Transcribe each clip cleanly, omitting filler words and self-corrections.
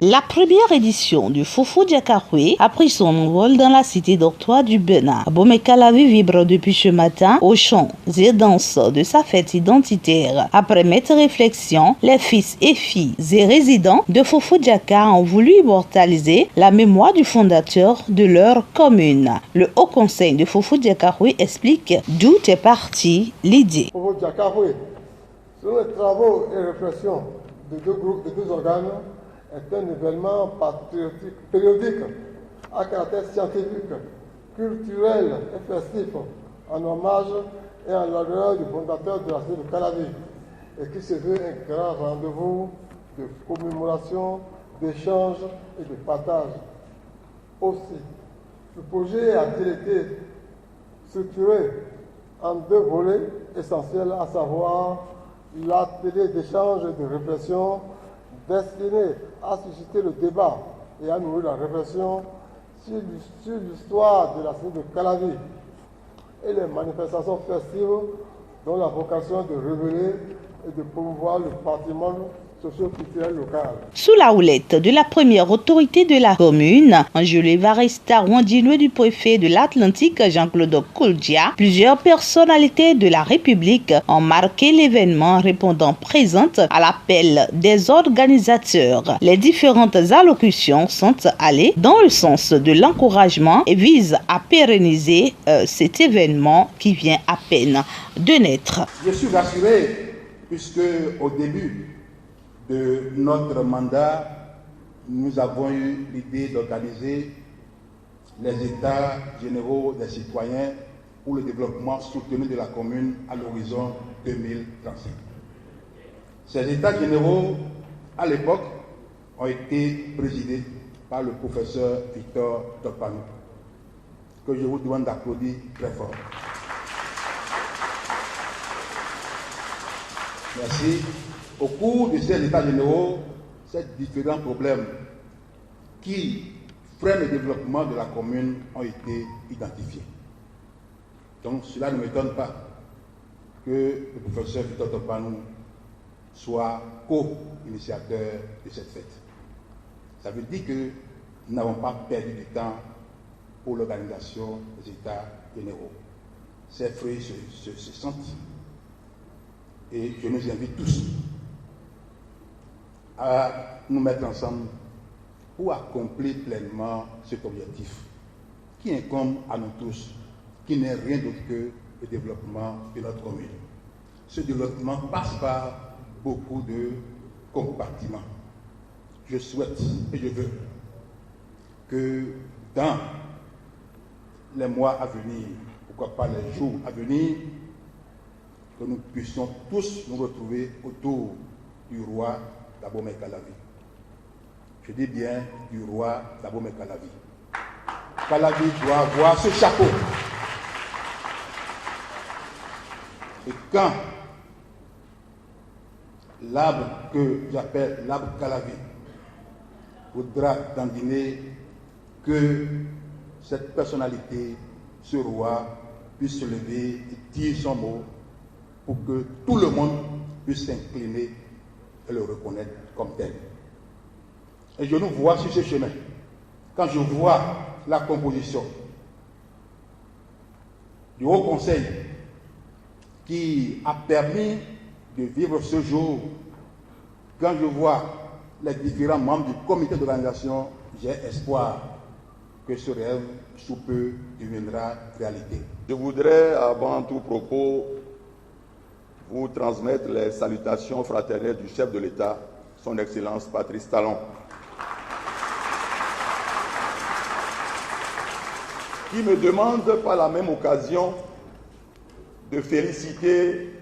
La première édition du Fofo Diakaroué a pris son envol dans la cité dortoir du Benin. Abomey-Calavi vibre depuis ce matin aux chants et danses de sa fête identitaire. Après maintes réflexions, les fils et filles et résidents de Fofo Diaka ont voulu immortaliser la mémoire du fondateur de leur commune. Le Haut Conseil de Fofo Diakaroué explique d'où est partie l'idée. Fofo Diakaroué, selon les travaux et réflexions de deux groupes, de deux organes, est un événement patriotique, périodique, à caractère scientifique, culturel et festif, en hommage et en l'honneur du fondateur de la cité de Calavi, et qui se veut un grand rendez-vous de commémoration, d'échange et de partage. Aussi, ce projet a-t-il été structuré en deux volets essentiels, à savoir l'atelier d'échange et de réflexion destiné à susciter le débat et à nourrir la réflexion sur l'histoire de la cité de Calavi et les manifestations festives dont la vocation de révéler et de promouvoir le patrimoine socio-culturel local. Sous la houlette de la première autorité de la commune, Angelo Evarista Rwandinoué du préfet de l'Atlantique Jean-Claude Koldia, plusieurs personnalités de la République ont marqué l'événement répondant présente à l'appel des organisateurs. Les différentes allocutions sont allées dans le sens de l'encouragement et visent à pérenniser cet événement qui vient à peine de naître. Je suis rassuré puisque au début de notre mandat, nous avons eu l'idée d'organiser les états généraux des citoyens pour le développement soutenu de la commune à l'horizon 2035. Ces états généraux, à l'époque, ont été présidés par le professeur Victor Topano, que je vous demande d'applaudir très fort. Merci. Au cours de ces états généraux, ces différents problèmes qui freinent le développement de la commune ont été identifiés. Donc cela ne m'étonne pas que le professeur Victor Topano soit co-initiateur de cette fête. Ça veut dire que nous n'avons pas perdu du temps pour l'organisation des états généraux. Ces fruits se sentent. Et je nous invite tous à nous mettre ensemble pour accomplir pleinement cet objectif qui incombe à nous tous, qui n'est rien d'autre que le développement de notre commune. Ce développement passe par beaucoup de compartiments. Je souhaite et je veux que dans les mois à venir, pourquoi pas les jours à venir, que nous puissions tous nous retrouver autour du roi d'Abomey-Calavi. Je dis bien du roi d'Abomey-Calavi. Calavi doit avoir ce chapeau. Et quand l'arbre que j'appelle l'arbre Calavi voudra dandiner, que cette personnalité, ce roi, puisse se lever et dire son mot pour que tout le monde puisse s'incliner et le reconnaître comme tel. Et je nous vois sur ce chemin. Quand je vois la composition du Haut Conseil qui a permis de vivre ce jour, quand je vois les différents membres du comité d'organisation, j'ai espoir que ce rêve sous peu deviendra réalité. Je voudrais, avant tout propos, vous transmettre les salutations fraternelles du chef de l'État, son Excellence Patrice Talon, qui me demande par la même occasion de féliciter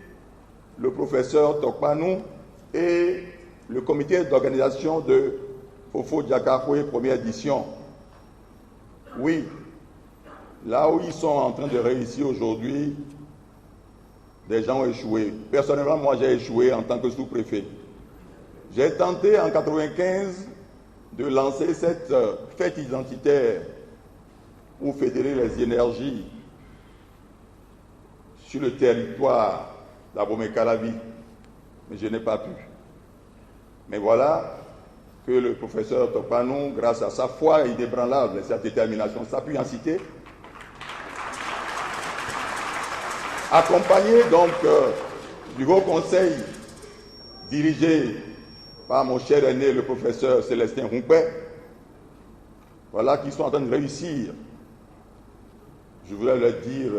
le professeur Topano et le comité d'organisation de Fofo Diakaroué première édition. Oui, là où ils sont en train de réussir aujourd'hui, des gens ont échoué. Personnellement, moi, j'ai échoué en tant que sous-préfet. J'ai tenté en 1995 de lancer cette fête identitaire pour fédérer les énergies sur le territoire d'Abomey-Calavi, mais je n'ai pas pu. Mais voilà, que le professeur Tokpanou, grâce à sa foi inébranlable et sa détermination, sa pugnacité, accompagné donc du Haut Conseil dirigé par mon cher aîné, le professeur Célestin Rompet, voilà qu'ils sont en train de réussir. Je voulais leur dire,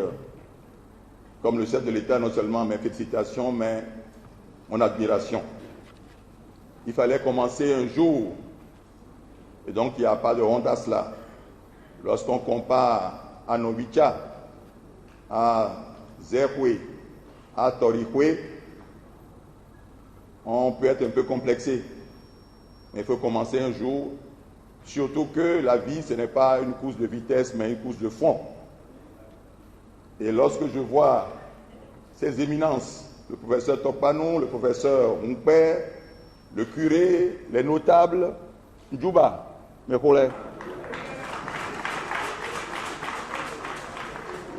comme le chef de l'État, non seulement mes félicitations, mais mon admiration. Il fallait commencer un jour, et donc il n'y a pas de honte à cela. Lorsqu'on compare à Novicha, à Zerhoué, à Torihoué, on peut être un peu complexé. Mais il faut commencer un jour, surtout que la vie, ce n'est pas une course de vitesse, mais une course de fond. Et lorsque je vois ces éminences, le professeur Tokpanou, le professeur Rompet, le curé, les notables, Djouba, mes collègues.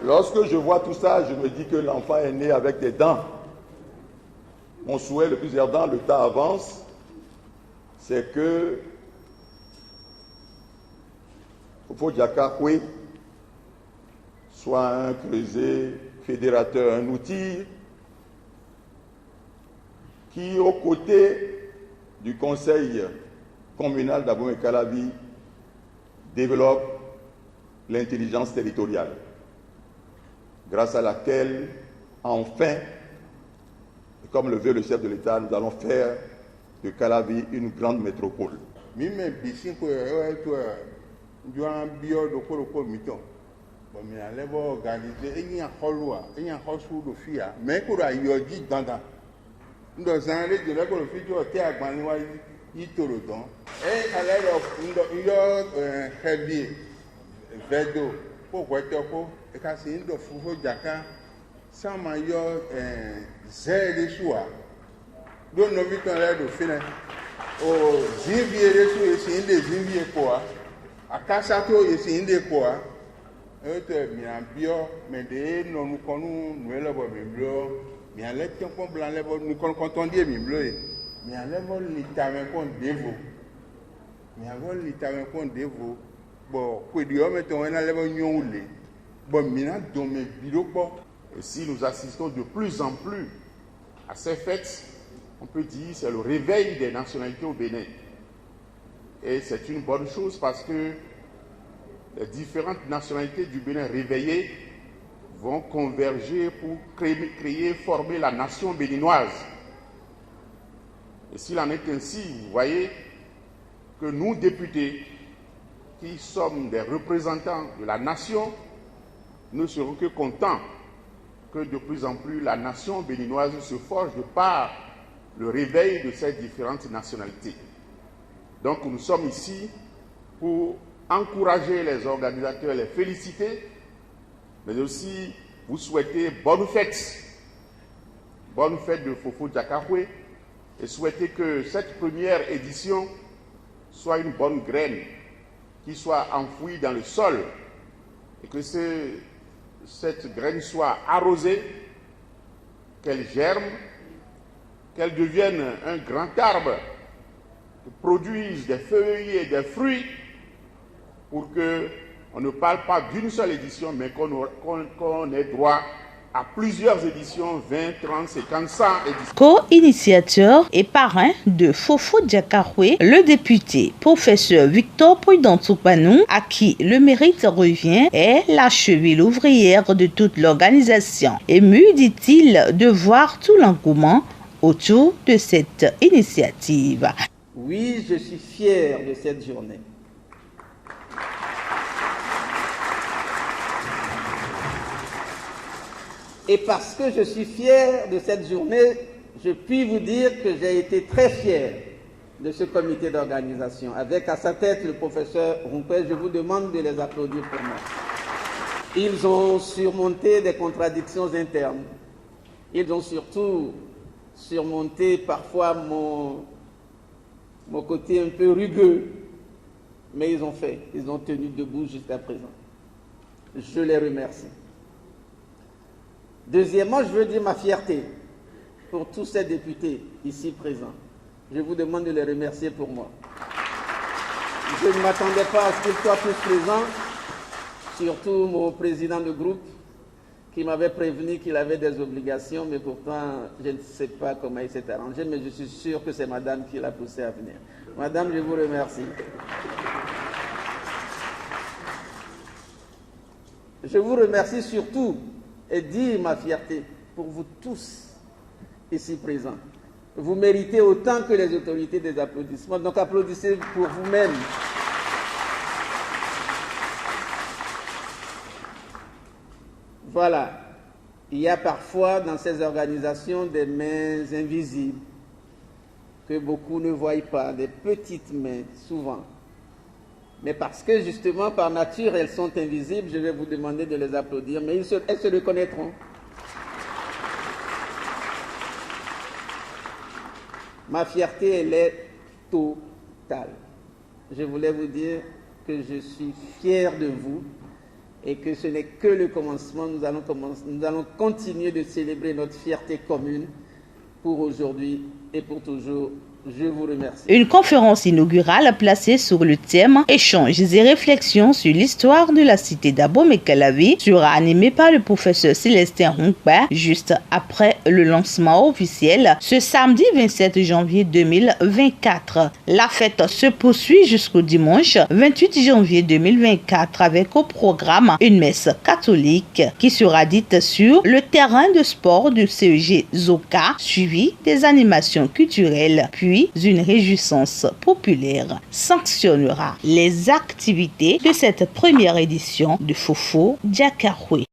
Lorsque je vois tout ça, je me dis que l'enfant est né avec des dents. Mon souhait le plus ardent, le temps avance, c'est que Fofo Diakakoué soit un creuset fédérateur, un outil qui, aux côtés du conseil communal d'Abomey-Calavi, développe l'intelligence territoriale, grâce à laquelle, enfin, comme le veut le chef de l'État, nous allons faire de Calavi une grande métropole. Bon, mais allez voir organiser, il y a un holoa, il y a un hosou de fia, mais qu'on a yogi dans nous dans un lieu de la configuration au théâtre, il te le donne. Et allez, il y a un heavy vedo, pour quoi tu as et quand c'est une de Foufou Diaka, sans maillot, zèle de choix. Donc, nous vivons là de finir. Au Zimbier de Sou, c'est une des Zimbier quoi. À Kassato, c'est une des quoi. Mais des non nous connaissons nous là bas bleu mais à l'état qu'on blanc là bas nous quand dit bleu mais à l'état l'itamen qu'on dévo mais avant l'itamen qu'on dévo bon quoi dire mais on est là bas nyonlé bon mina dans mes bureaux bon. Et si nous assistons de plus en plus à ces fêtes, on peut dire c'est le réveil des nationalités au Bénin. Et c'est une bonne chose parce que les différentes nationalités du Bénin réveillées vont converger pour créer, former la nation béninoise. Et s'il en est ainsi, vous voyez que nous, députés, qui sommes des représentants de la nation, ne serons que contents que de plus en plus la nation béninoise se forge de par le réveil de ces différentes nationalités. Donc nous sommes ici pour encourager les organisateurs, les féliciter, mais aussi vous souhaiter bonne fête de Fofo Diakakoué, et souhaiter que cette première édition soit une bonne graine qui soit enfouie dans le sol et que cette graine soit arrosée, qu'elle germe, qu'elle devienne un grand arbre qui produise des feuilles et des fruits, pour qu'on ne parle pas d'une seule édition, mais qu'on ait droit à plusieurs éditions, 20, 30, 50, 100 éditions. Co-initiateur et parrain de Fofo Diakakoué, le député professeur Victor Prudent Tokpanou, à qui le mérite revient, est la cheville ouvrière de toute l'organisation. Ému, dit-il, de voir tout l'engouement autour de cette initiative. Oui, je suis fier de cette journée. Et parce que je suis fier de cette journée, je puis vous dire que j'ai été très fier de ce comité d'organisation. Avec à sa tête le professeur Rompet, je vous demande de les applaudir pour moi. Ils ont surmonté des contradictions internes. Ils ont surtout surmonté parfois mon côté un peu rugueux. Mais ils ont tenu debout jusqu'à présent. Je les remercie. Deuxièmement, je veux dire ma fierté pour tous ces députés ici présents. Je vous demande de les remercier pour moi. Je ne m'attendais pas à ce qu'ils soient tous présents, surtout mon président de groupe qui m'avait prévenu qu'il avait des obligations, mais pourtant, je ne sais pas comment il s'est arrangé, mais je suis sûr que c'est madame qui l'a poussé à venir. Madame, je vous remercie. Je vous remercie surtout et dire ma fierté pour vous tous ici présents. Vous méritez autant que les autorités des applaudissements, donc applaudissez pour vous-même. Voilà, il y a parfois dans ces organisations des mains invisibles que beaucoup ne voient pas, des petites mains, souvent. Mais parce que justement, par nature, elles sont invisibles, je vais vous demander de les applaudir, mais elles se reconnaîtront. Ma fierté, elle est totale. Je voulais vous dire que je suis fier de vous et que ce n'est que le commencement. Nous allons continuer de célébrer notre fierté commune pour aujourd'hui et pour toujours. Je vous remercie. Une conférence inaugurale placée sur le thème « Échanges et réflexions sur l'histoire de la cité d'Abomey-Calavi » sera animée par le professeur Célestin Rumpin juste après le lancement officiel ce samedi 27 janvier 2024. La fête se poursuit jusqu'au dimanche 28 janvier 2024 avec au programme une messe catholique qui sera dite sur le terrain de sport du CEG Zoka, suivi des animations culturelles, puis une réjouissance populaire sanctionnera les activités de cette première édition de Fofo Diakaroué.